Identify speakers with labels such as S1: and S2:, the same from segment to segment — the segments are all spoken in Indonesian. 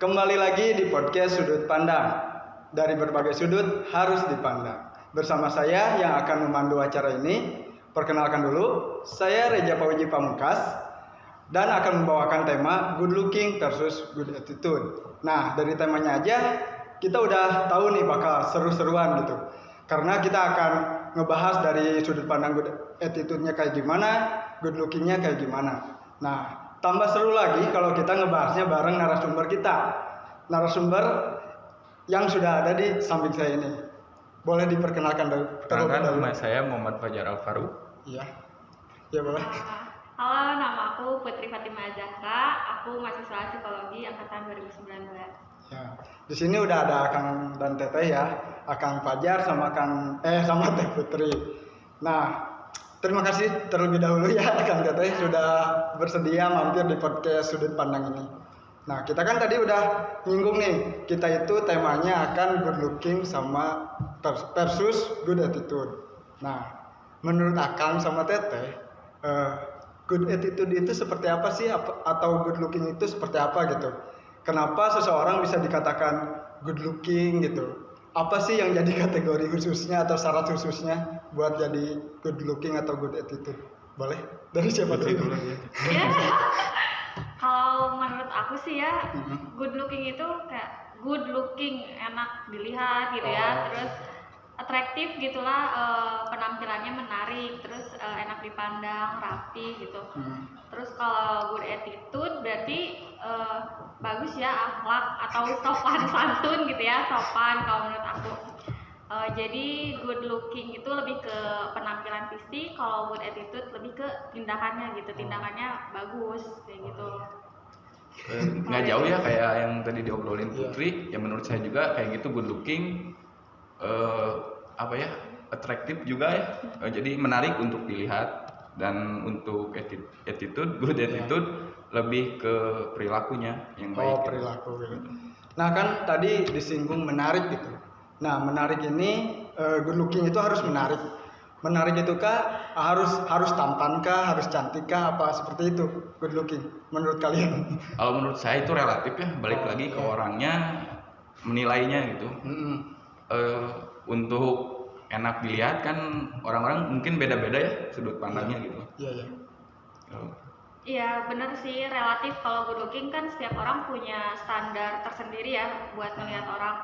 S1: Kembali lagi di podcast Sudut Pandang. Dari berbagai sudut harus dipandang. Bersama saya yang akan memandu acara ini. Perkenalkan dulu, saya Reja Pauji Pamungkas dan akan membawakan tema Good Looking versus Good Attitude. Nah, dari temanya aja kita udah tahu nih bakal seru-seruan gitu. Karena kita akan ngebahas dari sudut pandang good attitude-nya kayak gimana, good looking-nya kayak gimana. Nah, tambah seru lagi kalau kita ngebahasnya bareng narasumber kita. Narasumber yang sudah ada di samping saya ini. Boleh diperkenalkan terlebih dahulu.
S2: Nama saya Muhammad Fajar Alfaru.
S1: Iya. Ya boleh.
S3: Halo, nama aku Putri Fatimah Zahra. Aku mahasiswa psikologi angkatan 2019.
S1: Ya. Di sini udah ada Kang dan Teteh ya. Kang Fajar sama sama Teh Putri. Nah, terima kasih terlebih dahulu ya Kang Teteh sudah bersedia mampir di podcast Sudut Pandang ini. Nah, kita kan tadi udah nyinggung nih, kita itu temanya akan good looking sama versus good attitude. Nah, menurut Akang sama Teteh, good attitude itu seperti apa sih? Atau good looking itu seperti apa gitu? Kenapa seseorang bisa dikatakan good looking gitu? Apa sih yang jadi kategori khususnya atau syarat khususnya buat jadi good looking atau good attitude? Boleh? Dari siapa dulu?
S3: Ya. Kalau menurut aku sih ya, good looking itu kayak good looking, enak dilihat gitu ya. Terus atraktif gitulah, penampilannya menarik, terus enak dipandang, rapi gitu. Terus kalau good attitude berarti bagus ya, akhlak atau sopan santun gitu ya, sopan kalau menurut aku. Jadi good looking itu lebih ke penampilan fisik, kalau good attitude lebih ke tindakannya gitu, tindakannya bagus kayak gitu.
S2: Nggak jauh ya kayak yang tadi diobrolin Putri, yang menurut saya juga kayak gitu good looking, atraktif juga ya, jadi menarik untuk dilihat. Dan untuk attitude, good attitude lebih ke perilakunya yang baik.
S1: Perilaku gitu. Nah kan tadi disinggung menarik gitu. Nah menarik ini good looking itu harus menarik. Menarik itu kah harus tampan kah, harus cantik kah, apa seperti itu good looking menurut kalian?
S2: Kalau menurut saya itu relatif ya, balik lagi ke orangnya menilainya gitu. Untuk enak dilihat kan orang-orang mungkin beda-beda ya sudut pandangnya gitu.
S1: Iya.
S3: Iya benar sih, relatif. Kalau good looking kan setiap orang punya standar tersendiri ya buat melihat orang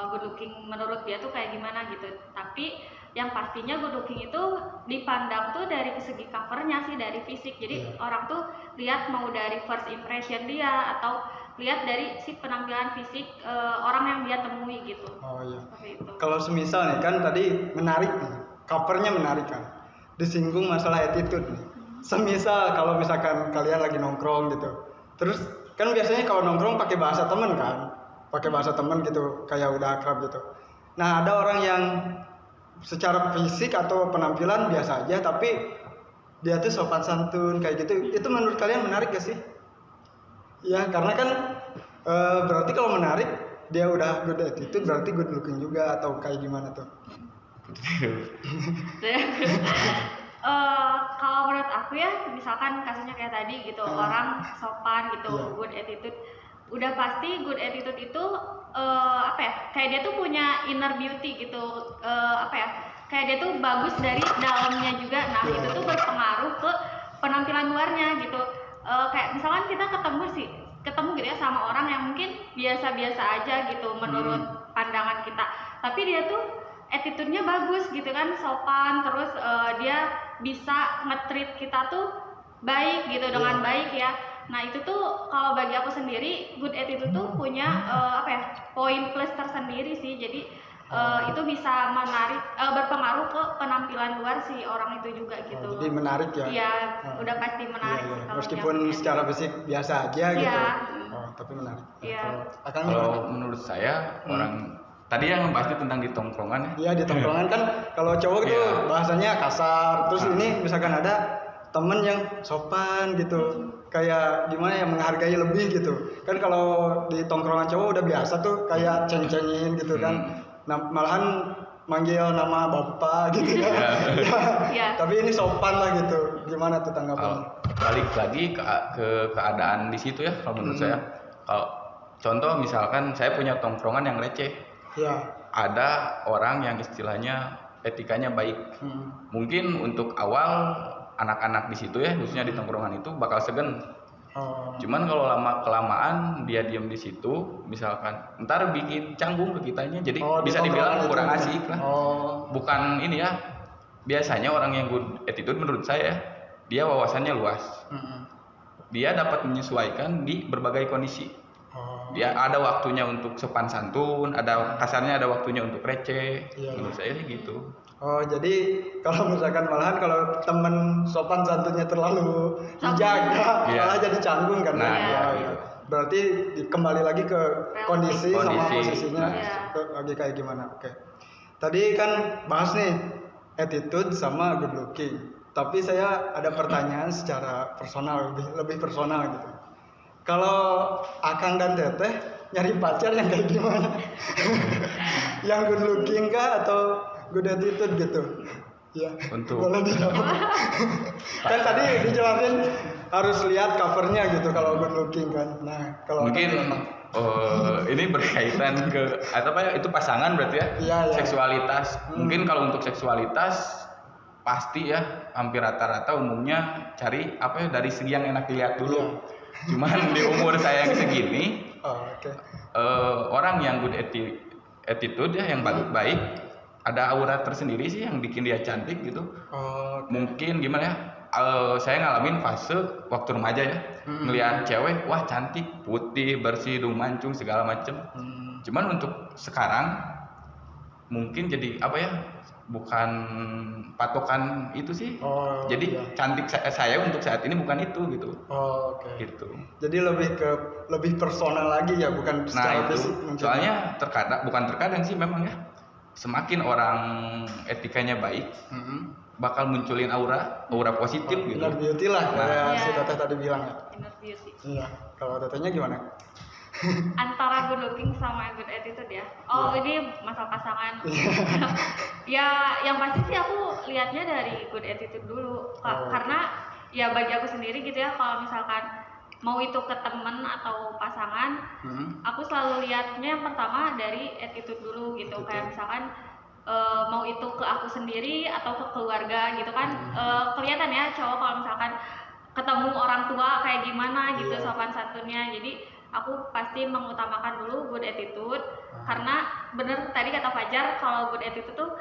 S3: good looking menurut dia tuh kayak gimana gitu. Tapi yang pastinya good looking itu dipandang tuh dari segi covernya sih, dari fisik. Jadi orang tuh lihat mau dari first impression dia atau lihat dari si penampilan fisik orang yang dia temui gitu.
S1: Oh iya.
S3: Itu.
S1: Kalau semisal nih kan tadi menarik nih, covernya menarik kan. Disinggung masalah attitude nih. Semisal kalau misalkan kalian lagi nongkrong gitu. Terus kan biasanya kalau nongkrong pakai bahasa temen kan. Pakai bahasa temen gitu, kayak udah akrab gitu. Nah, ada orang yang secara fisik atau penampilan biasa aja tapi dia tuh sopan santun kayak gitu. Itu menurut kalian menarik gak sih? Ya, karena kan berarti kalau menarik dia udah good attitude berarti good looking juga atau kayak gimana tuh?
S3: Kalau menurut aku ya, misalkan kasusnya kayak tadi gitu, orang sopan gitu, good attitude, udah pasti good attitude itu kayak dia tuh punya inner beauty gitu, kayak dia tuh bagus dari dalamnya juga. Nah itu tuh berpengaruh ke penampilan luarnya gitu. Kayak misalkan kita ketemu gitu ya sama orang yang mungkin biasa-biasa aja gitu menurut pandangan kita, tapi dia tuh attitude-nya bagus gitu kan, sopan, terus dia bisa nge-treat kita tuh baik gitu, dengan baik ya. Nah itu tuh kalau bagi aku sendiri good attitude tuh punya poin plus tersendiri sih. Jadi itu bisa menarik, berpengaruh ke penampilan luar si orang itu juga gitu.
S1: Jadi menarik ya?
S3: Iya, udah pasti menarik.
S1: Iya. Meskipun secara fisik biasa aja gitu. Tapi menarik.
S3: Iya.
S2: Kalau menurut saya orang tadi yang pasti tentang di tongkrongan ya.
S1: Iya, di tongkrongan kan kalau cowok tuh bahasanya kasar. Terus ini misalkan ada temen yang sopan gitu, kayak gimana ya, menghargai lebih gitu kan. Kalau di tongkrongan cowok udah biasa tuh kayak ceng-cengin gitu kan. Nah, malahan manggil nama bapak gitu ya. Tapi ini sopan lah gitu. Gimana tuh tanggapannya?
S2: Balik lagi ke keadaan di situ ya kalau menurut saya. Kalau contoh misalkan saya punya tongkrongan yang receh,
S1: Ya.
S2: ada orang yang istilahnya etikanya baik. Mungkin untuk awal anak-anak di situ ya, khususnya di tongkrongan itu bakal segan.
S1: Oh.
S2: Cuman kalau lama kelamaan dia diem di situ, misalkan ntar bikin canggung ke kitanya, jadi
S1: Oh, di
S2: bisa dibilang
S1: tongkrongan
S2: kurang
S1: itu.
S2: asik lah.
S1: Oh.
S2: Bukan ini ya, biasanya orang yang good attitude menurut saya dia wawasannya luas, dia dapat menyesuaikan di berbagai kondisi.
S1: Oh.
S2: Dia ada waktunya untuk sopan santun, ada kasarnya ada waktunya untuk receh.
S1: Iya.
S2: Menurut saya sih gitu.
S1: Oh, jadi kalau misalkan malahan kalau temen sopan santunnya terlalu dijaga,
S2: Iya.
S1: malah jadi canggung kan?
S2: Nah,
S1: Ya,
S2: iya,
S1: ya.
S2: iya.
S1: Berarti kembali lagi ke kondisi sama
S2: Kondisi.
S1: posisinya
S3: Iya.
S1: lagi kayak gimana. Oke. Tadi kan bahas nih attitude sama good looking. Tapi saya ada pertanyaan secara personal, lebih personal gitu. Kalau Akang dan Teteh nyari pacar yang kayak gimana? Yang good looking kah atau good attitude gitu? Ya,
S2: Untuk-
S1: boleh dijawab. Kan tadi dijelasin harus lihat covernya gitu kalau good looking kan. Nah, kalau
S2: Mungkin
S1: Akang gimana?
S2: ini berkaitan ke atau apa ya, itu pasangan berarti ya.
S1: Iya, iya.
S2: Seksualitas. Mungkin kalau untuk seksualitas pasti ya hampir rata-rata umumnya cari apa ya, dari segi yang enak dilihat dulu. Cuman di umur saya yang segini,
S1: Oh, oke.
S2: orang yang good attitude ya, yang baik, ada aura tersendiri sih yang bikin dia cantik gitu.
S1: Oh,
S2: Mungkin gimana ya, saya ngalamin fase waktu remaja ya, ngelihat cewek, wah cantik, putih, bersih, hidung mancung segala macem. Cuman untuk sekarang mungkin jadi apa ya, bukan patokan itu sih.
S1: Oh,
S2: Jadi
S1: iya.
S2: cantik saya untuk saat ini bukan itu gitu.
S1: Oh, oke.
S2: Gitu.
S1: Jadi lebih personal lagi ya, bukan
S2: Nah
S1: secara
S2: itu
S1: fisik mungkin.
S2: soalnya bukan terkadang sih memang ya, semakin orang etikanya baik bakal munculin aura positif gitu.
S1: Inner beauty lah,
S2: Nah.
S1: kayak si
S3: Iya.
S1: Teteh tadi bilang ya.
S3: Inner beauty.
S1: Iya. Kalau Tetehnya gimana?
S3: Antara good looking sama good attitude ya. Oh, ini masalah pasangan. Ya, yang pasti sih aku lihatnya dari good attitude dulu. Karena ya bagi aku sendiri gitu ya, kalau misalkan mau itu ke temen atau pasangan, aku selalu lihatnya yang pertama dari attitude dulu gitu. Kayak misalkan mau itu ke aku sendiri atau ke keluarga gitu kan, kelihatan ya cowok kalau misalkan ketemu orang tua kayak gimana gitu sopan santunnya. Jadi aku pasti mengutamakan dulu good attitude, karena bener tadi kata Fajar, kalau good attitude tuh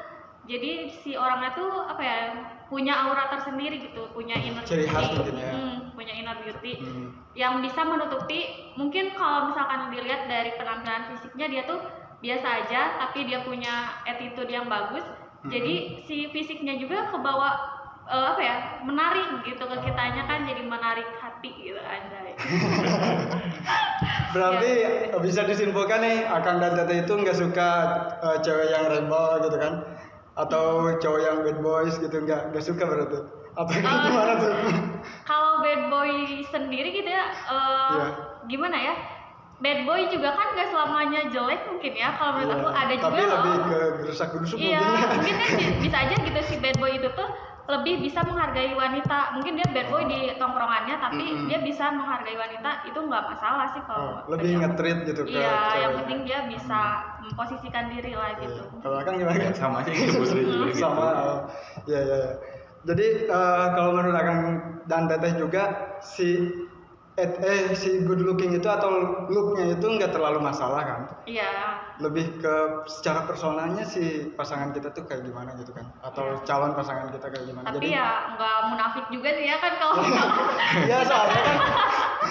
S3: jadi si orangnya tuh apa ya, punya aura tersendiri gitu, punya inner
S1: Ciri khas
S3: beauty.
S1: mungkin ya.
S3: Punya inner beauty yang bisa menutupi, mungkin kalau misalkan dilihat dari penampilan fisiknya dia tuh biasa aja, tapi dia punya attitude yang bagus. Jadi si fisiknya juga kebawa apa ya, menarik gitu ke kitanya kan, jadi menarik hati gitu anjay.
S1: Berarti bisa disimpulkan nih, Akang dan Teteh itu nggak suka cewek yang rebel gitu kan? Atau cowok yang bad boys gitu, nggak suka berarti? Atau gimana tuh?
S3: Kalau bad boy sendiri gitu ya, gimana ya? Bad boy juga kan gak selamanya jelek mungkin ya. Kalau menurut aku ada juga
S1: Tapi
S3: loh.
S1: lebih ke gerusak-gerusuk
S3: Iya,
S1: mungkin.
S3: mungkin kan bisa aja gitu si bad boy itu tuh lebih bisa menghargai wanita. Mungkin dia bad boy di tongkrongannya, tapi dia bisa menghargai wanita, itu nggak masalah sih kalau
S1: Lebih
S3: bagi aku.
S1: nge-treat gitu ke
S3: Iya, yang
S1: cewek.
S3: penting dia bisa memposisikan diri lah gitu.
S1: Kalau Akang gimana?
S2: Sama sih gitu juga gitu.
S1: Sama. Ya. Jadi kalau menurut Akang dan Teteh juga si good looking itu atau looknya itu nggak terlalu masalah kan?
S3: Iya.
S1: Lebih ke secara personalnya si pasangan kita tuh kayak gimana gitu kan? Atau calon pasangan kita kayak gimana?
S3: Tapi ya nggak munafik juga sih ya kan kalau
S1: Ya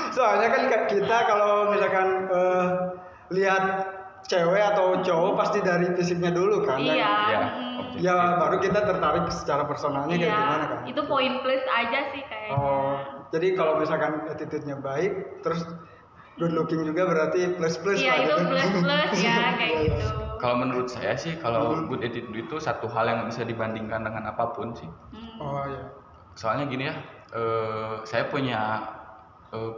S1: soalnya kan kita kalau misalkan lihat cewek atau cowok pasti dari fisiknya dulu kan?
S3: iya.
S2: Ya,
S1: Ya baru kita tertarik secara personalnya kayak
S3: Iya,
S1: gimana kan?
S3: itu poin plus aja sih kayaknya.
S1: Oh, jadi kalau misalkan attitude-nya baik, terus good looking juga berarti plus
S3: Iya,
S1: lah
S3: itu
S1: gitu.
S3: plus ya kayak
S1: Iya,
S3: gitu.
S2: Kalau menurut saya sih, kalau good attitude itu satu hal yang bisa dibandingkan dengan apapun sih.
S1: Oh iya.
S2: Soalnya gini ya, saya punya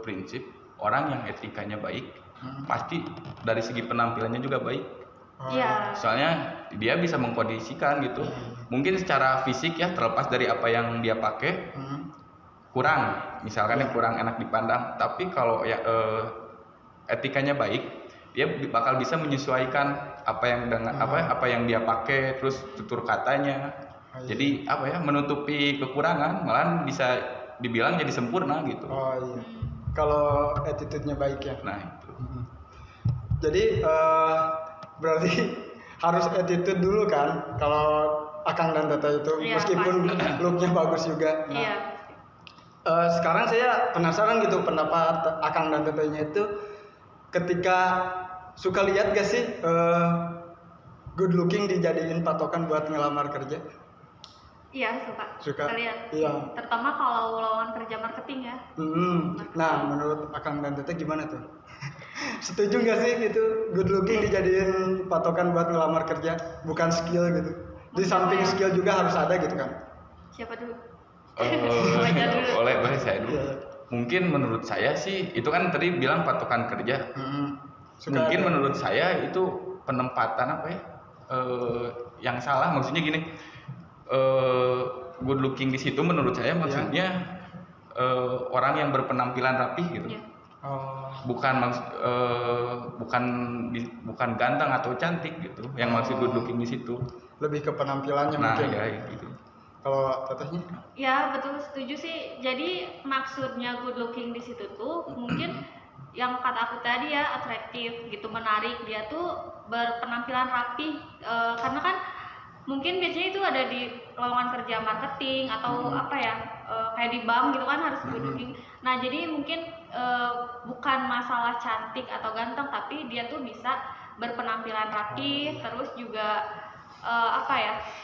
S2: prinsip orang yang etikanya baik pasti dari segi penampilannya juga baik.
S3: Iya.
S2: Soalnya dia bisa mengkondisikan gitu. Mungkin secara fisik ya, terlepas dari apa yang dia pakai, kurang, misalkan yang kurang enak dipandang. Tapi kalau ya etikanya baik, dia bakal bisa menyesuaikan apa yang dia pakai, terus tutur katanya. Jadi menutupi kekurangan, malahan bisa dibilang jadi sempurna gitu.
S1: Oh iya. Kalau attitude-nya baik ya.
S2: Nah itu.
S1: Jadi berarti harus attitude dulu kan kalau Akang dan Teteh itu,
S3: Iya,
S1: meskipun
S3: pasti.
S1: looknya bagus juga. Nah,
S3: Iya.
S1: sekarang saya penasaran gitu pendapat Akang dan Tetehnya itu, ketika suka lihat gak sih good looking dijadiin patokan buat ngelamar kerja?
S3: Iya,
S1: Suka.
S3: Lihat.
S1: Iya.
S3: Terutama kalau lowongan kerja marketing ya.
S1: Nah, menurut Akang dan Teteh gimana tuh? Setuju nggak sih gitu good looking dijadiin patokan buat ngelamar kerja, bukan skill gitu? Di samping skill juga harus ada gitu kan?
S3: Siapa dulu?
S2: Eh,
S3: Wajar dulu.
S2: boleh saya dulu.
S1: Iya.
S2: Mungkin menurut saya sih itu kan tadi bilang patokan kerja. Mungkin menurut saya itu penempatan yang salah. Maksudnya gini, good looking di situ menurut saya maksudnya orang yang berpenampilan rapih gitu.
S3: Iya.
S2: Bukan ganteng atau cantik gitu. Yang maksud good looking di situ.
S1: Lebih ke penampilannya
S2: Nah,
S1: mungkin.
S2: ya gitu.
S1: Kalau Tetehnya?
S3: Ya betul, setuju sih. Jadi maksudnya good looking di situ tuh mungkin yang kata aku tadi ya, atraktif gitu, menarik, dia tuh berpenampilan rapi. Karena kan mungkin biasanya itu ada di lowongan kerja marketing atau kayak di bank gitu kan harus good looking. Nah jadi mungkin bukan masalah cantik atau ganteng, tapi dia tuh bisa berpenampilan rapi, terus juga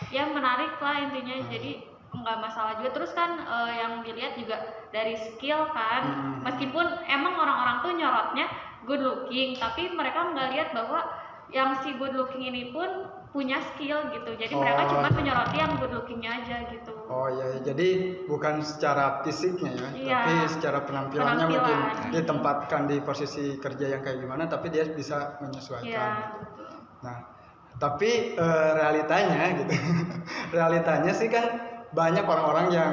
S3: ya menarik lah intinya. Jadi nggak masalah juga. Terus kan yang dilihat juga dari skill kan, meskipun emang orang-orang tuh nyorotnya good looking, tapi mereka nggak lihat bahwa yang si good looking ini pun punya skill gitu. Jadi mereka cuma menyoroti yang good lookingnya aja gitu.
S1: Oh iya, jadi bukan secara fisiknya ya,
S3: Iya.
S1: tapi secara penampilannya
S3: Penampilan.
S1: mungkin ditempatkan di posisi kerja yang kayak gimana, tapi dia bisa menyesuaikan.
S3: Iya betul.
S1: Nah, tapi realitanya gitu, realitanya sih kan banyak orang-orang yang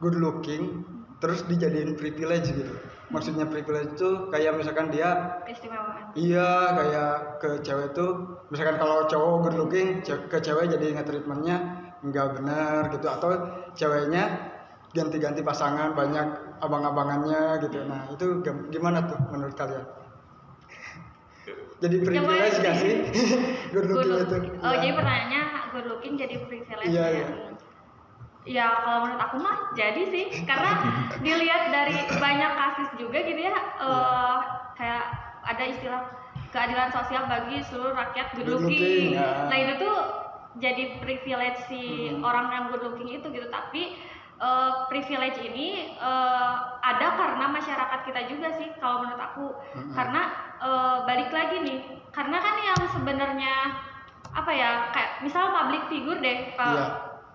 S1: good looking terus dijadiin privilege gitu. Maksudnya privilege itu kayak misalkan dia
S3: Keistimewaan.
S1: iya kayak ke cewek tuh, misalkan kalau cowok good looking ke cewek jadi nge-treatmentnya nggak benar gitu, atau ceweknya ganti-ganti pasangan banyak abang-abangannya gitu. Nah itu gimana tuh menurut kalian? Jadi privilege gak sih good looking itu?
S3: Oh jadi pertanyaannya good looking jadi privilege
S1: Iya,
S3: ya?
S1: iya.
S3: Ya kalau menurut aku mah jadi sih, karena dilihat dari banyak kasus juga gitu ya, kayak ada istilah keadilan sosial bagi seluruh rakyat good
S1: Good
S3: looking.
S1: looking, ya.
S3: Nah itu tuh jadi privilege si orang yang good looking itu gitu. Tapi privilege ini ada karena masyarakat kita juga sih kalau menurut aku. Karena balik lagi nih, karena kan yang sebenarnya kayak misal public figure deh,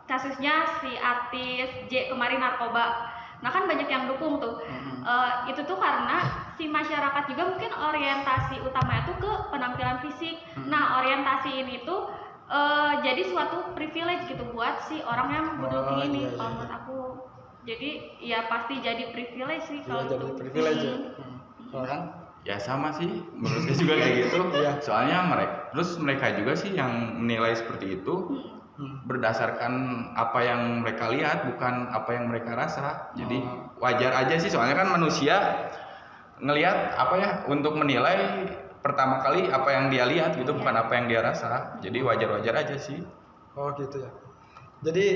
S3: kasusnya si artis J kemarin narkoba. Nah kan banyak yang dukung tuh. Itu tuh karena si masyarakat juga mungkin orientasi utamanya tuh ke penampilan fisik. Nah orientasi ini tuh jadi suatu privilege gitu buat si orang yang good looking ini.
S1: Iya,
S3: Kalau
S1: iya.
S3: menurut aku, jadi ya pasti jadi privilege sih
S1: Iya,
S3: kalau
S1: jadi
S3: itu.
S1: privilege ya. Kalau kan?
S2: Ya sama sih, menurut saya juga kayak gitu.
S1: Iya.
S2: Soalnya mereka juga sih yang menilai seperti itu berdasarkan apa yang mereka lihat, bukan apa yang mereka rasa. Jadi wajar aja sih, soalnya kan manusia ngelihat untuk menilai pertama kali apa yang dia lihat gitu, bukan apa yang dia rasa. Jadi wajar-wajar aja sih.
S1: Oh gitu ya. Jadi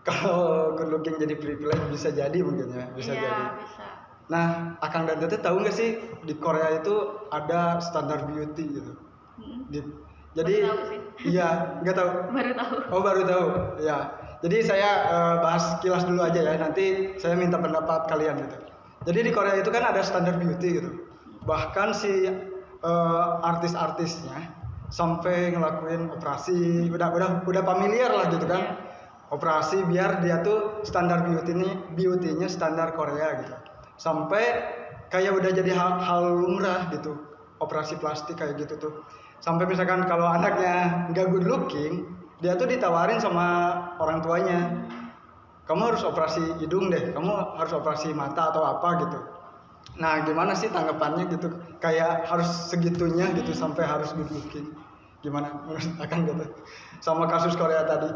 S1: kalau good looking jadi privilege bisa jadi mungkin ya, bisa
S3: Iya,
S1: jadi.
S3: bisa.
S1: Nah, Akang dan Teteh tahu nggak sih di Korea itu ada standar beauty gitu. Jadi
S3: Baru tahu sih.
S1: iya, nggak tahu.
S3: Baru tahu.
S1: Oh baru tahu, ya. Jadi saya bahas kilas dulu aja ya. Nanti saya minta pendapat kalian gitu. Jadi di Korea itu kan ada standar beauty gitu. Bahkan si artis-artisnya sampai ngelakuin operasi, udah familiar lah gitu kan.
S3: Iya.
S1: Operasi biar dia tuh standar beauty-nya standar Korea gitu. Sampai kayak udah jadi hal lumrah gitu. Operasi plastik kayak gitu tuh. Sampai misalkan kalau anaknya nggak good looking, dia tuh ditawarin sama orang tuanya, kamu harus operasi hidung deh, kamu harus operasi mata atau apa gitu. Nah, gimana sih tanggapannya gitu? Kayak harus segitunya gitu sampai harus good looking. Gimana menurut Akang gitu? Sama kasus Korea tadi.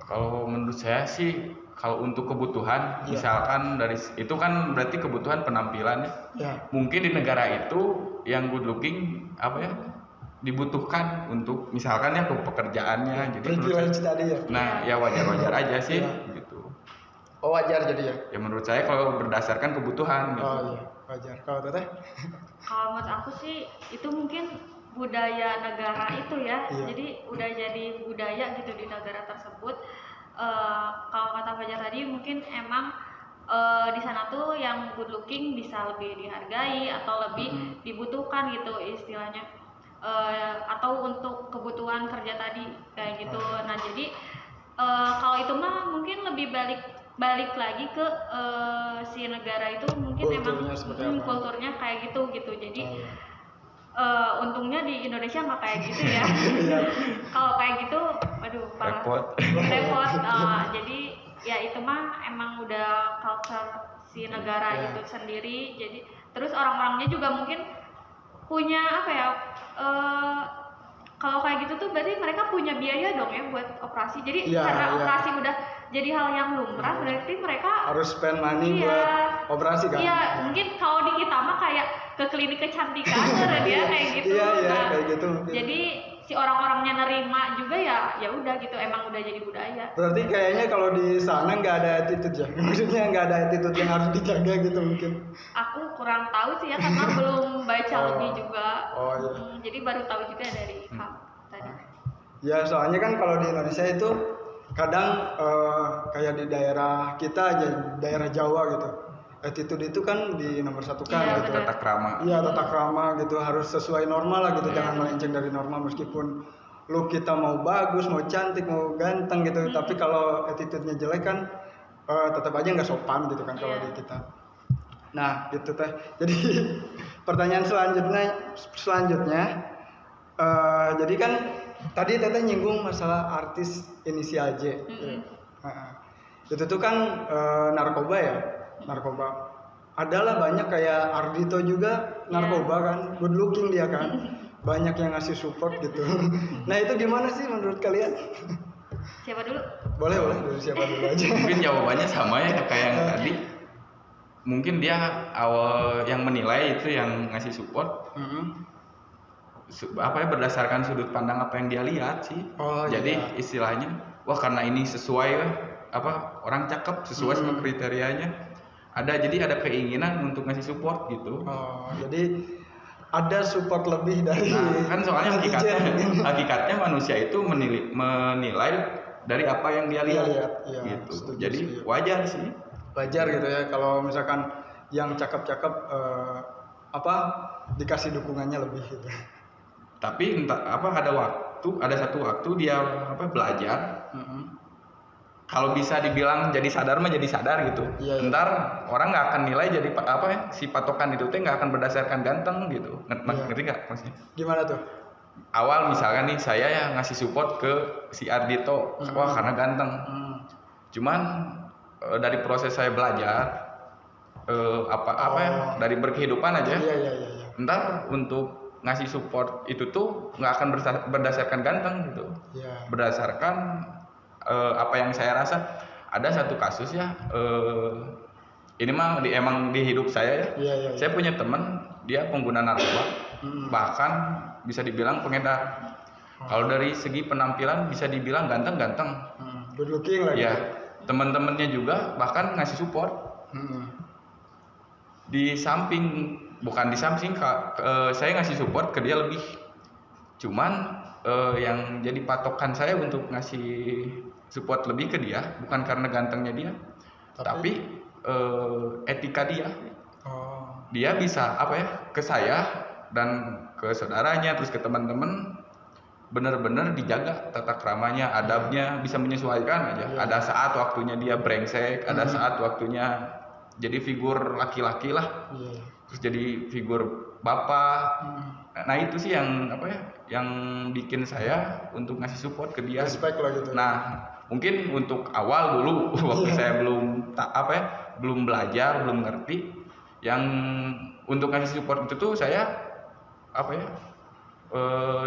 S2: Kalau menurut saya sih kalau untuk kebutuhan,
S1: Iya.
S2: misalkan dari itu kan berarti kebutuhan penampilan ya.
S1: Ya.
S2: Mungkin di negara itu yang good looking apa ya dibutuhkan untuk misalkan ya ke pekerjaannya. Jadi menurut
S1: Privilege
S2: saya,
S1: tadi ya.
S2: nah ya wajar-wajar aja sih
S1: Iya.
S2: gitu.
S1: Oh, wajar jadi ya.
S2: Ya menurut saya kalau berdasarkan kebutuhan gitu.
S1: Oh iya, wajar. Kalau Teteh?
S3: Kalau menurut aku sih itu mungkin budaya negara itu ya.
S1: Iya.
S3: Jadi udah jadi budaya gitu di negara tersebut. Kalau kata Fajar tadi mungkin emang di sana tuh yang good looking bisa lebih dihargai atau lebih dibutuhkan gitu istilahnya. Atau untuk kebutuhan kerja tadi kayak gitu. Nah jadi kalau itu mah mungkin lebih balik lagi ke si negara itu mungkin
S1: Kulturnya
S3: emang
S1: seperti apa?
S3: kulturnya kayak gitu. Jadi untungnya di Indonesia nggak kayak gitu ya.
S1: Iya.
S3: Kalau kayak gitu, aduh parah.
S2: Repot.
S3: Repot. Jadi ya itu mah emang udah culture si negara
S1: Iya.
S3: itu sendiri. Jadi terus orang-orangnya juga mungkin punya apa ya? Kalau kayak gitu tuh berarti mereka punya biaya dong ya buat operasi. Jadi
S1: Iya,
S3: karena
S1: iya.
S3: operasi udah jadi hal yang lumrah, berarti mereka
S1: Harus spend money
S3: Iya.
S1: buat operasi kan?
S3: iya mungkin kalau di kita mah kayak ke klinik kecantikan tuh dia kayak gitu.
S1: Iya,
S3: Nah,
S1: kayak gitu mungkin.
S3: jadi si orang-orangnya nerima juga ya udah gitu, emang udah jadi budaya.
S1: Berarti kayaknya kalau di sana nggak ada attitude ya? Maksudnya nggak ada attitude yang harus dijaga gitu mungkin?
S3: Aku kurang tahu sih ya karena belum baca
S1: Oh.
S3: lebih juga.
S1: Oh, iya.
S3: Jadi baru tahu juga dari kamu tadi.
S1: Ya soalnya kan kalau di Indonesia itu kadang kayak di daerah kita aja, daerah Jawa gitu, attitude itu kan di nomor satu kan
S3: Iya,
S1: gitu.
S3: benar.
S2: Tata krama.
S1: Iya, tata krama gitu harus sesuai normal lah gitu,
S3: Iya.
S1: jangan melenceng dari normal meskipun look kita mau bagus, mau cantik, mau ganteng gitu, tapi kalau attitude-nya jelek kan tetap aja nggak sopan gitu kan kalau
S3: Iya.
S1: di kita. Nah gitu teh. Jadi pertanyaan selanjutnya jadi kan tadi teteh nyinggung masalah artis inisial J. Nah, itu tuh kan narkoba ya, narkoba. Adalah banyak kayak Ardito juga narkoba kan, good looking dia kan, banyak yang ngasih support gitu. Nah itu gimana sih menurut kalian?
S3: Siapa dulu?
S1: Boleh dari siapa dulu aja.
S2: Mungkin jawabannya sama ya kayak yang tadi. Mungkin dia awal yang menilai itu yang ngasih support apa ya berdasarkan sudut pandang apa yang dia lihat sih.
S1: Oh,
S2: Jadi
S1: iya.
S2: istilahnya wah karena ini sesuai apa orang cakep sesuai sama kriterianya. Jadi ada keinginan untuk ngasih support gitu.
S1: Oh, jadi ada support lebih dari.
S2: Nah, kan soalnya
S1: netizen.
S2: hakikatnya manusia itu menilai dari apa yang dia lihat.
S1: Iya,
S2: gitu.
S1: setuju
S2: Jadi
S1: sih.
S2: wajar sih.
S1: Wajar gitu ya kalau misalkan yang cakep-cakep dikasih dukungannya lebih gitu.
S2: Tapi entah apa ada satu waktu dia belajar. Kalau bisa dibilang jadi sadar mah jadi sadar gitu.
S1: Iya, iya.
S2: Ntar orang nggak akan nilai jadi si patokan itu teh nggak akan berdasarkan ganteng gitu. Ngerti nggak maksudnya?
S1: Gimana tuh?
S2: Awal misalkan nih saya yang ngasih support ke si Ardito, wah karena ganteng. Cuman dari proses saya belajar dari berkehidupan aja.
S1: Iya.
S2: Ntar untuk ngasih support itu tuh nggak akan berdasarkan ganteng gitu.
S1: Iya.
S2: Berdasarkan apa yang saya rasa. Ada satu kasus ya, ini mah emang di hidup saya ya.
S1: Iya.
S2: Saya punya teman dia pengguna narkoba, bahkan bisa dibilang pengedar. Kalau dari segi penampilan bisa dibilang ganteng-ganteng.
S1: Good looking lagi.
S2: Ya, teman-temannya juga bahkan ngasih support. Bukan di samping saya ngasih support ke dia lebih. Cuman yang jadi patokan saya untuk ngasih support lebih ke dia bukan karena gantengnya dia, tapi etika dia. Dia bisa ke saya dan ke saudaranya terus ke teman-teman benar-benar dijaga tata keramanya, adabnya, bisa menyesuaikan aja. Ada saat waktunya dia brengsek, ada saat waktunya jadi figur laki-laki lah. Terus jadi figur bapak. Nah itu sih yang yang bikin saya untuk ngasih support ke dia.
S1: Respect lah gitu.
S2: Nah mungkin untuk awal dulu waktu saya belum belum belajar, belum ngerti, Yang untuk ngasih support itu tuh saya apa ya?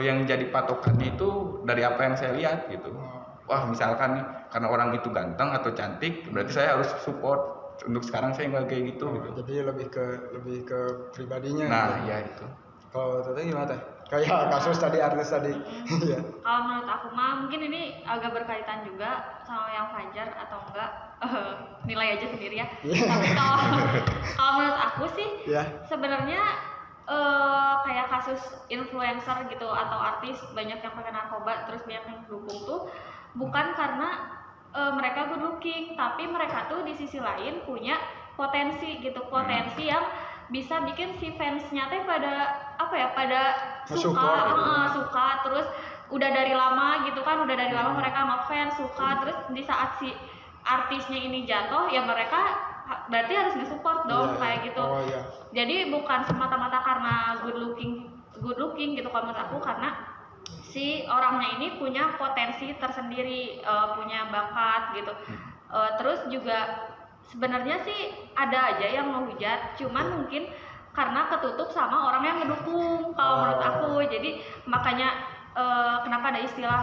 S2: Yang jadi patokannya itu dari apa yang saya lihat gitu. Wah misalkan nih karena orang itu ganteng atau cantik, berarti saya harus support. Untuk sekarang saya nggak kayak gitu. Gitu.
S1: Jadi lebih ke pribadinya.
S2: Nah
S1: gitu.
S2: ya itu.
S1: Kalau Teteh gimana Teh? Kayak kasus tadi artis tadi. Iya.
S3: Kalau menurut aku mah mungkin ini agak berkaitan juga sama yang Fajar atau enggak, nilai aja sendiri ya. Tapi kalau menurut aku sih sebenarnya kayak kasus influencer gitu atau artis banyak yang pakai narkoba terus banyak yang dukung tuh bukan karena mereka good looking, tapi mereka tuh di sisi lain punya potensi gitu, potensi yang bisa bikin si fansnya teh pada apa ya, pada suka terus udah dari lama gitu kan, udah dari lama mereka ngefans suka, terus di saat si artisnya ini jatuh ya mereka berarti harus nge-support dong kayak gitu. Jadi bukan semata-mata karena good looking gitu kalau menurut aku, karena si orangnya ini punya potensi tersendiri, punya bakat gitu. Terus juga sebenarnya sih ada aja yang menghujat, cuman mungkin karena ketutup sama orang yang ngedukung kalau menurut aku. Jadi makanya kenapa ada istilah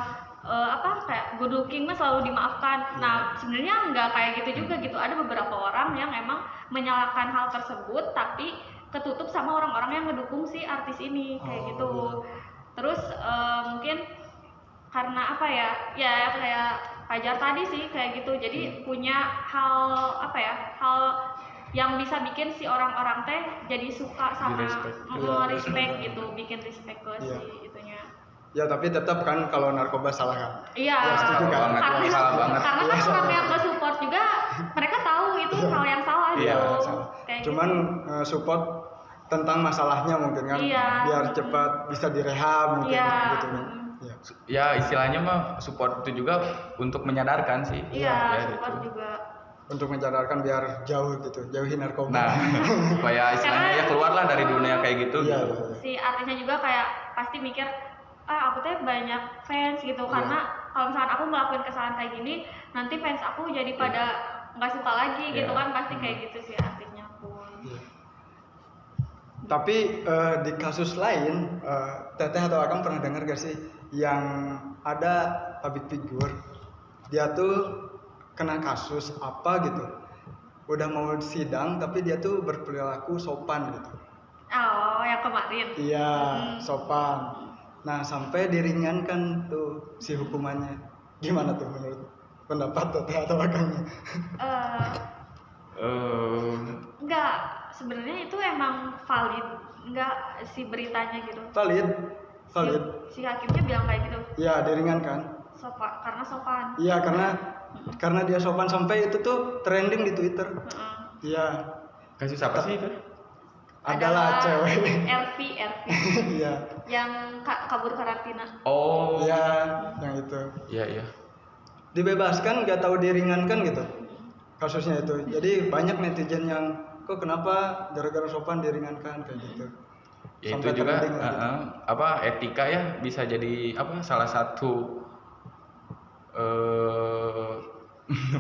S3: kayak good looking mah selalu dimaafkan. Nah sebenarnya nggak kayak gitu juga gitu. Ada beberapa orang yang emang menyalahkan hal tersebut tapi ketutup sama orang-orang yang ngedukung si artis ini kayak gitu. Terus mungkin karena apa ya kayak Fajar tadi sih kayak gitu, jadi punya hal yang bisa bikin si orang-orang teh jadi suka sama respect gitu, bikin respect ke si itunya.
S1: Ya tapi tetap kan kalau narkoba salah kan?
S3: Iya.
S1: Setuju kan?
S3: Karena kan orang yang nggak support juga mereka tahu itu hal yang salah gitu. Kayak
S1: cuman
S3: gitu.
S1: Support tentang masalahnya mungkin kan, biar cepat bisa direhab mungkin gitu kan.
S2: Ya istilahnya mah support itu juga untuk menyadarkan sih.
S3: Iya, support gitu. Juga.
S1: Untuk menyadarkan biar jauh gitu, jauhi narkoba.
S2: Nah, supaya istilahnya ya keluarlah dari dunia kayak gitu.
S1: Iya,
S2: gitu.
S3: Si artisnya juga kayak pasti mikir, aku tuh banyak fans gitu, karena kalau misalkan aku ngelakuin kesalahan kayak gini, nanti fans aku jadi pada nggak suka lagi gitu kan, pasti kayak gitu sih artisnya pun.
S1: Tapi di kasus lain, Teteh atau Akang pernah dengar gak sih yang ada public figure, dia tuh kena kasus apa gitu, udah mau sidang tapi dia tuh berperilaku sopan gitu.
S3: Oh, yang kemarin.
S1: Iya, sopan. Nah, sampai diringankan tuh si hukumannya. Gimana tuh menurut pendapat Teteh atau Akangnya?
S3: Enggak, sebenarnya itu emang valid, enggak si beritanya gitu.
S1: Valid.
S3: Si hakimnya bilang kayak gitu.
S1: Iya, diringankan.
S3: Karena sopan.
S1: Iya, karena dia sopan sampai itu tuh trending di Twitter. Iya.
S2: Kasus apa sih itu?
S1: Adalah cewek.
S3: RV.
S1: Iya.
S3: Yang kabur karantina.
S2: Oh.
S1: Iya, yang itu.
S2: Iya.
S1: Dibebaskan, nggak tahu diringankan gitu kasusnya itu. Jadi banyak netizen yang kok kenapa gara-gara sopan diringankan kayak gitu.
S2: Ya itu juga etika ya bisa jadi salah satu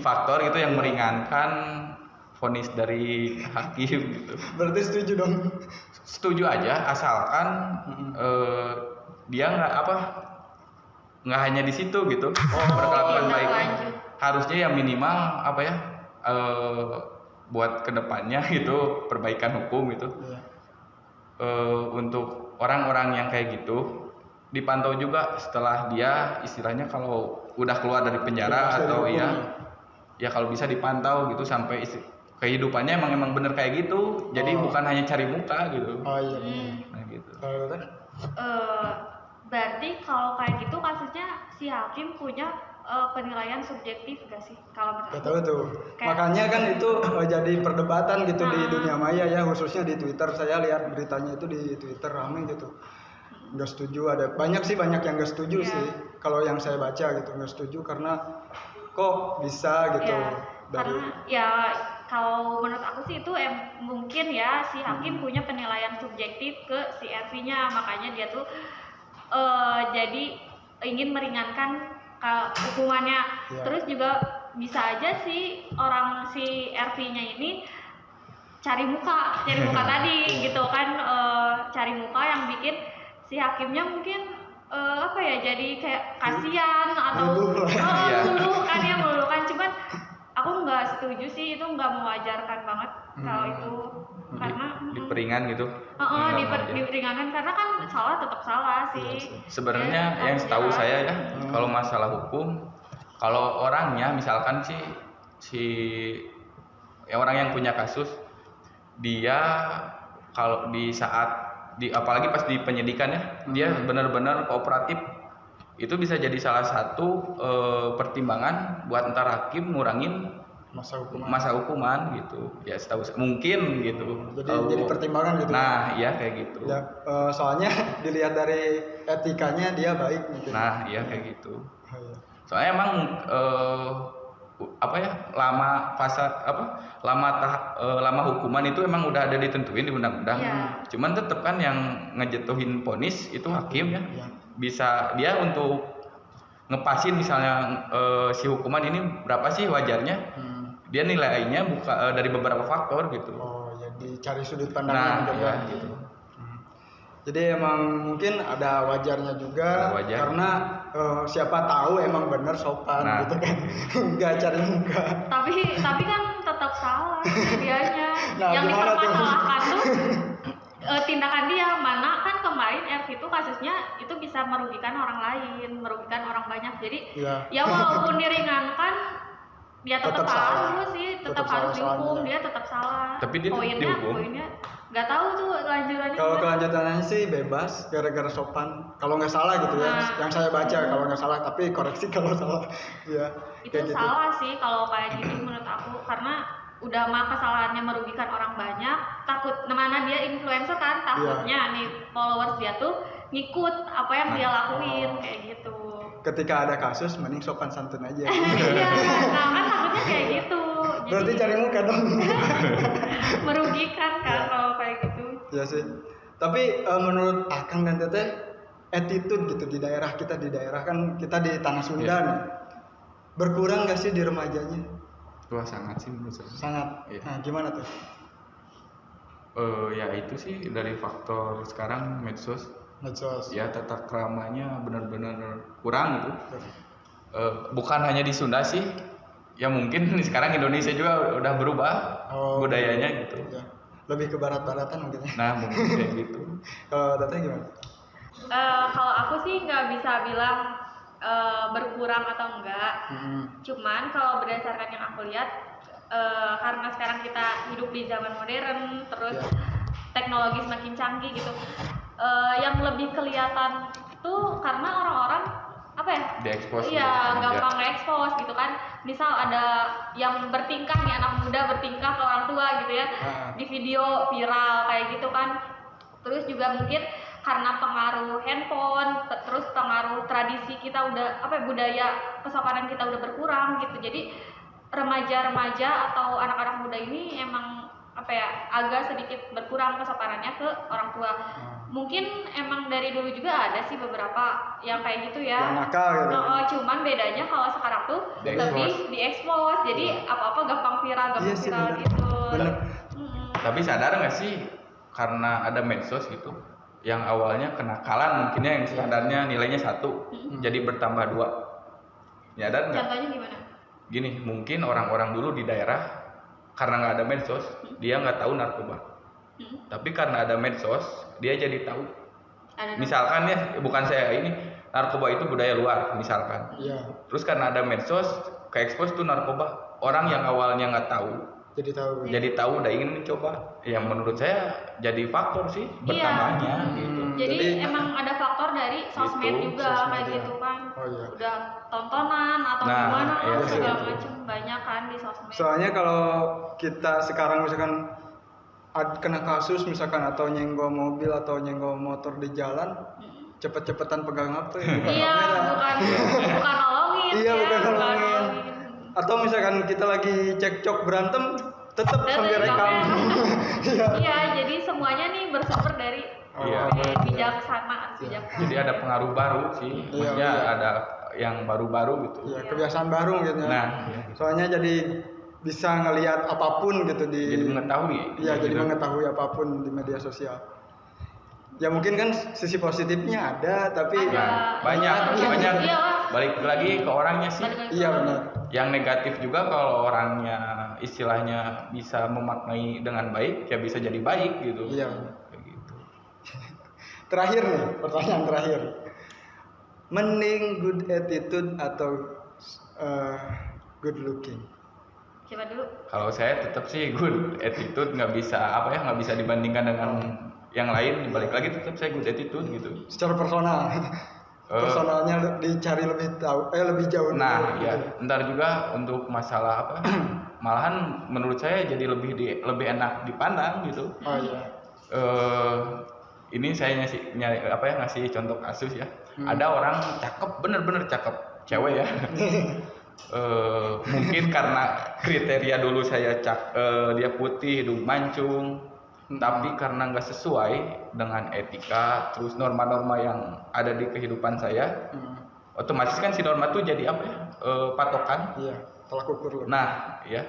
S2: faktor gitu yang meringankan vonis dari hakim gitu.
S1: Berarti setuju dong?
S2: Setuju aja asalkan dia nggak hanya di situ gitu. Berkelakuan baik. Harusnya yang minimal buat kedepannya gitu perbaikan hukum gitu. Untuk orang-orang yang kayak gitu dipantau juga setelah dia istilahnya kalau udah keluar dari penjara atau ya kalau bisa dipantau gitu sampai kehidupannya emang bener kayak gitu, jadi bukan hanya cari muka gitu. Nah gitu.
S3: Berarti kalau kayak gitu kasusnya si hakim punya penilaian subjektif gak sih kalau menurut
S1: aku? Tahu tuh. Makanya kan itu jadi perdebatan gitu di dunia maya ya, khususnya di Twitter. Saya lihat beritanya itu di Twitter ramai gitu. Nggak setuju, ada banyak yang nggak setuju sih. Kalau yang saya baca gitu nggak setuju karena kok bisa gitu.
S3: Karena kalau menurut aku sih itu mungkin ya si hakim punya penilaian subjektif ke si RV-nya, makanya dia tuh jadi ingin meringankan hukumannya. Terus juga bisa aja si RV-nya ini cari muka tadi gitu kan, cari muka yang bikin si hakimnya mungkin apa ya, jadi kayak kasihan atau dulu kan ya melulukan. Cuman aku nggak setuju sih, itu nggak mewajarkan banget kalau itu, karena
S2: diperingan gitu.
S3: diperingankan karena kan salah tetap salah sih.
S2: Sebenarnya yang setahu saya ya, kalau masalah hukum, kalau orangnya misalkan si orang yang punya kasus, dia kalau di saat apalagi pas di penyidikan ya, dia benar-benar kooperatif, itu bisa jadi salah satu pertimbangan buat ntar hakim ngurangin masa hukuman gitu ya, setahu mungkin gitu.
S1: Jadi pertimbangan gitu.
S2: Nah iya kayak gitu
S1: ya, soalnya dilihat dari etikanya dia baik mungkin.
S2: Nah iya kayak gitu. Soalnya emang lama hukuman itu emang udah ada ditentuin di undang-undang. Cuman tetap kan yang ngejatuhin vonis itu hakim ya. Bisa dia untuk ngepasin misalnya si hukuman ini berapa sih wajarnya. Dia nilainya dari beberapa faktor gitu.
S1: Oh, jadi cari sudut pandangnya gitu. Jadi emang mungkin ada wajarnya juga, karena siapa tahu emang bener sopan gitu kan, nggak cari muka.
S3: Tapi kan tetap salah dianya. Yang dipermasalahkan tuh tindakan dia, mana kan kemarin RV itu kasusnya itu bisa merugikan orang lain, merugikan orang banyak. Jadi ya walaupun diringankan, dia tetap harus sih, tetap harus dihukum, dia tetap salah.
S2: Tapi dia
S3: poinnya nggak tahu tuh lanjutannya.
S1: Kalau kelanjutannya sih bebas gara-gara sopan, kalau nggak salah gitu ya, yang saya baca kalau nggak salah, tapi koreksi kalau salah. Ya
S3: itu salah sih kalau kayak gitu menurut aku, karena udah mah kesalahannya merugikan orang banyak, takut mana dia influencer kan, takutnya nih followers dia tuh ngikut apa yang dia lakuin kayak gitu.
S1: Ketika ada kasus mending sopan santun aja.
S3: Iya, nah kan takutnya kayak gitu.
S1: Berarti cari muka dong.
S3: Merugikan kan kalau kayak gitu.
S1: Ya sih. Tapi menurut Akang dan Teteh, attitude gitu di daerah kan kita di Tanah Sunda nih, berkurang nggak sih di remajanya?
S2: Wah sangat sih menurut saya.
S1: Sangat. Nah gimana tuh?
S2: Ya itu sih dari faktor sekarang medsos. Ya tata keramanya benar-benar kurang gitu. Bukan hanya di Sunda sih, ya mungkin sekarang Indonesia juga udah berubah budayanya gitu.
S1: Ya. Lebih ke barat-baratan mungkin.
S2: Nah mungkin kayak gitu.
S1: Kalau Teteh gimana?
S3: Kalau aku sih nggak bisa bilang berkurang atau enggak. Cuman kalau berdasarkan yang aku lihat, karena sekarang kita hidup di zaman modern, terus teknologi semakin canggih gitu. Yang lebih kelihatan tuh karena orang-orang apa ya?
S2: Diekspos.
S3: Iya, gampang nge-expose gitu kan. Misal ada yang bertingkah nih, anak muda bertingkah ke orang tua gitu ya, di video viral kayak gitu kan. Terus juga mungkin karena pengaruh handphone, terus pengaruh tradisi kita udah budaya kesopanan kita udah berkurang gitu. Jadi remaja-remaja atau anak-anak muda ini emang agak sedikit berkurang kesopanannya ke orang tua. Mungkin emang dari dulu juga ada sih beberapa yang kayak gitu ya.
S1: Yang nakal gitu.
S3: Cuman bedanya kalau sekarang tuh lebih diekspos. Jadi apa-apa gampang viral gitu.
S1: Bener.
S2: Tapi sadar nggak sih karena ada medsos gitu, yang awalnya kenakalan mungkinnya yang standarnya nilainya 1 jadi bertambah 2. Nyadar nggak?
S3: Contohnya gimana?
S2: Gini, mungkin orang-orang dulu di daerah karena nggak ada medsos, dia nggak tahu narkoba. Tapi karena ada medsos, dia jadi tahu. Misalkan ya, bukan saya ini, narkoba itu budaya luar, misalkan. Terus karena ada medsos, ke-expose tuh narkoba. Orang yang awalnya nggak tahu, jadi tahu, udah ingin mencoba. Yang menurut saya jadi faktor sih bertambahnya. Gitu.
S3: Jadi emang ada faktor dari sosmed juga kayak gitu kan. Udah tontonan atau gimana segala macam banyak kan di sosmed.
S1: Soalnya kalau kita sekarang misalkan kena kasus misalkan atau nyenggol mobil atau nyenggol motor di jalan, cepet-cepetan pegang HP.
S3: Bukan nolongin.
S1: Bukan nolongin. Atau misalkan kita lagi cekcok berantem, tetap sambil rekam.
S3: Iya, jadi semuanya nih bersumber dari bijaksana.
S2: Jadi ada pengaruh baru sih, maksudnya ada yang baru-baru gitu.
S1: Kebiasaan baru gitu.
S2: Nah,
S1: soalnya jadi bisa ngelihat apapun gitu
S2: Jadi mengetahui.
S1: Iya, jadi
S2: gitu.
S1: mengetahui apapun di media sosial. Ya mungkin kan sisi positifnya ada, tapi
S3: Ada.
S2: banyak.
S3: Iya lah.
S2: Balik lagi ke orangnya sih.
S3: Balik lagi
S1: iya
S3: ke orang.
S1: benar.
S2: Yang negatif juga kalau orangnya istilahnya bisa memaknai dengan baik, ya bisa jadi baik gitu.
S1: Iya.
S2: Kayak gitu.
S1: Terakhir nih, pertanyaan terakhir. Mending good attitude atau good looking?
S3: Coba dulu.
S2: Kalau saya tetap sih good attitude, nggak bisa dibandingkan dengan yang lain. Balik lagi tetap saya good attitude gitu.
S1: Secara personal. Personalnya dicari lebih jauh.
S2: Nah,
S1: dulu,
S2: ya,
S1: gitu.
S2: ntar juga untuk masalah apa? Malahan menurut saya jadi lebih enak dipandang gitu.
S1: Oh iya.
S2: Ini saya ngasih contoh kasus ya. Ada orang cakep, bener-bener cakep, cewek ya. Mungkin karena kriteria dulu saya dia putih, hidung mancung, tapi karena nggak sesuai dengan etika, terus norma-norma yang ada di kehidupan saya, otomatis kan si norma tuh jadi apa ya? Patokan.
S1: Iya, tolak ukur lu.
S2: Nah, ya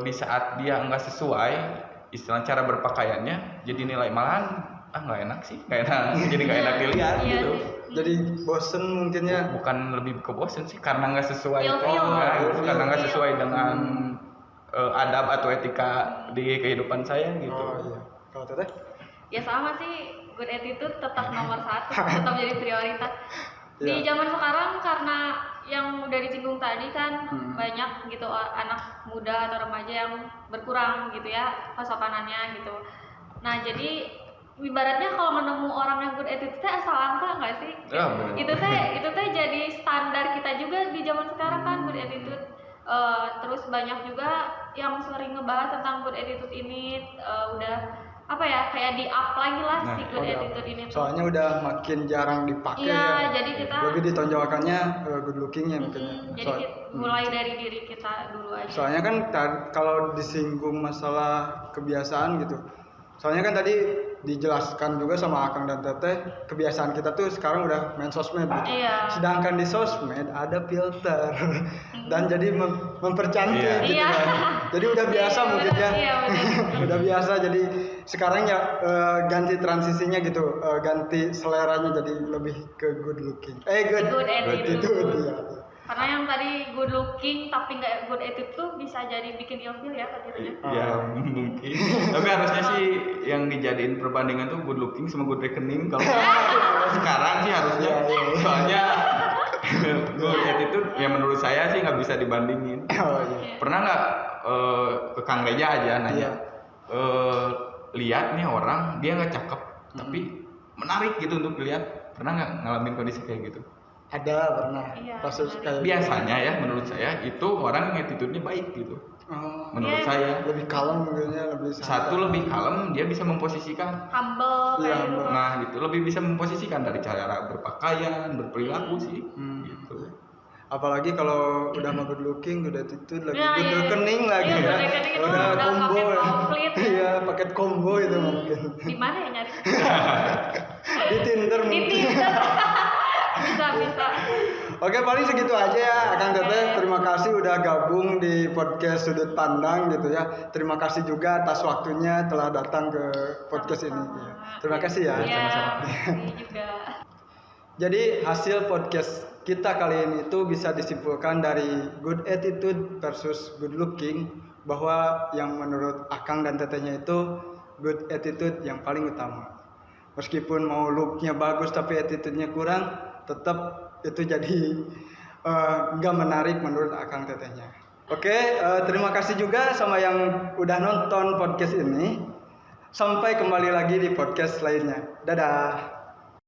S2: di saat dia nggak sesuai, istilah cara berpakaiannya, jadi nilai malahan nggak enak sih, nggak enak, jadi nggak enak dilihat
S3: Iya
S2: gitu.
S3: sih.
S1: Jadi bosen mungkinnya.
S2: Bukan lebih ke bosen sih, karena nggak sesuai,
S3: Feel.
S2: karena nggak
S3: Feel.
S2: sesuai dengan adab atau etika di kehidupan saya gitu.
S1: Oh iya. Kalau teteh?
S3: Ya sama sih, good attitude tetap nomor 1, tetap jadi prioritas. Di
S1: Iya.
S3: zaman sekarang karena yang udah disinggung tadi kan banyak gitu anak muda atau remaja yang berkurang gitu ya pasokanannya gitu. Nah jadi ibaratnya kalau menemu orang yang good attitude teh asal angka nggak sih?
S2: Ya, bener.
S3: Itu teh jadi standar kita juga di zaman sekarang kan good attitude. Terus banyak juga yang sering ngebahas tentang good attitude ini udah apa ya kayak di up lagi lah si good attitude ini tuh.
S1: Soalnya udah makin jarang dipakai
S3: Iya,
S1: ya.
S3: jadi kita
S1: lebih ditonjolkannya good lookingnya mungkin.
S3: jadi mulai dari diri kita dulu aja.
S1: Soalnya kan kalau disinggung masalah kebiasaan gitu. Soalnya kan tadi dijelaskan juga sama Akang dan Teteh, kebiasaan kita tuh sekarang udah main sosmed gitu.
S3: Iya.
S1: Sedangkan di sosmed ada filter dan jadi mempercantik gitu
S3: Iya.
S1: kan. Jadi udah biasa
S3: Iya,
S1: mungkin
S3: bener,
S1: ya.
S3: iya, bener.
S1: Udah biasa jadi sekarang ya ganti transisinya gitu, ganti seleranya jadi lebih ke good looking.
S3: Good attitude.
S1: Iya.
S3: Karena yang tadi good looking tapi nggak good attitude tuh bisa jadi bikin ilfil ya katanya.
S2: Ya mungkin. Tapi harusnya sih yang dijadiin perbandingan tuh good looking sama good reckoning. Kalau sekarang sih harusnya, soalnya good attitude ya menurut saya sih nggak bisa dibandingin.
S1: Oh iya.
S2: Pernah nggak ke Kang Reja aja nanya,
S1: Iya.
S2: lihat nih orang dia nggak cakep tapi menarik gitu untuk dilihat. Pernah nggak ngalamin kondisi kayak gitu?
S1: Ada pernah
S3: Iya,
S1: kasus kayak
S2: Biasanya ya menurut saya itu orang yang attitude-nya baik gitu.
S1: Oh,
S2: Menurut
S3: Iya.
S2: saya
S1: lebih kalem gitu ya, lebih santai.
S2: satu lebih kalem, dia bisa memposisikan.
S3: Humble
S1: Iya,
S3: kayak gitu.
S1: humble.
S2: Nah gitu lebih bisa memposisikan dari cara berpakaian, berperilaku sih. Gitu.
S1: Apalagi kalau udah mau good looking, good attitude, lagi
S3: Nah,
S1: good
S3: iya.
S1: reckoning lagi
S3: Iya,
S1: ya.
S3: good reckoning itu
S1: Udah
S3: udah
S1: combo
S3: paket
S1: ya.
S3: komplit ya.
S1: Iya, paket combo itu mungkin.
S3: Di mana ya nyari?
S1: Di Tinder
S3: Di
S1: mungkin.
S3: Tinder. bisa.
S1: Oke, paling segitu aja ya, Akang Teteh. Terima kasih udah gabung di podcast Sudut Pandang gitu ya. Terima kasih juga atas waktunya telah datang ke podcast ini. Iya. Terima kasih ya.
S3: Iya,
S1: Sama-sama.
S3: makasih juga.
S1: Jadi hasil podcast kita kali ini itu bisa disimpulkan dari good attitude versus good looking, bahwa yang menurut Akang dan Tetehnya itu good attitude yang paling utama. Meskipun mau looknya bagus tapi attitude-nya kurang, tetap itu jadi nggak menarik menurut Akang Tetehnya. Oke, terima kasih juga sama yang udah nonton podcast ini. Sampai kembali lagi di podcast lainnya. Dadah.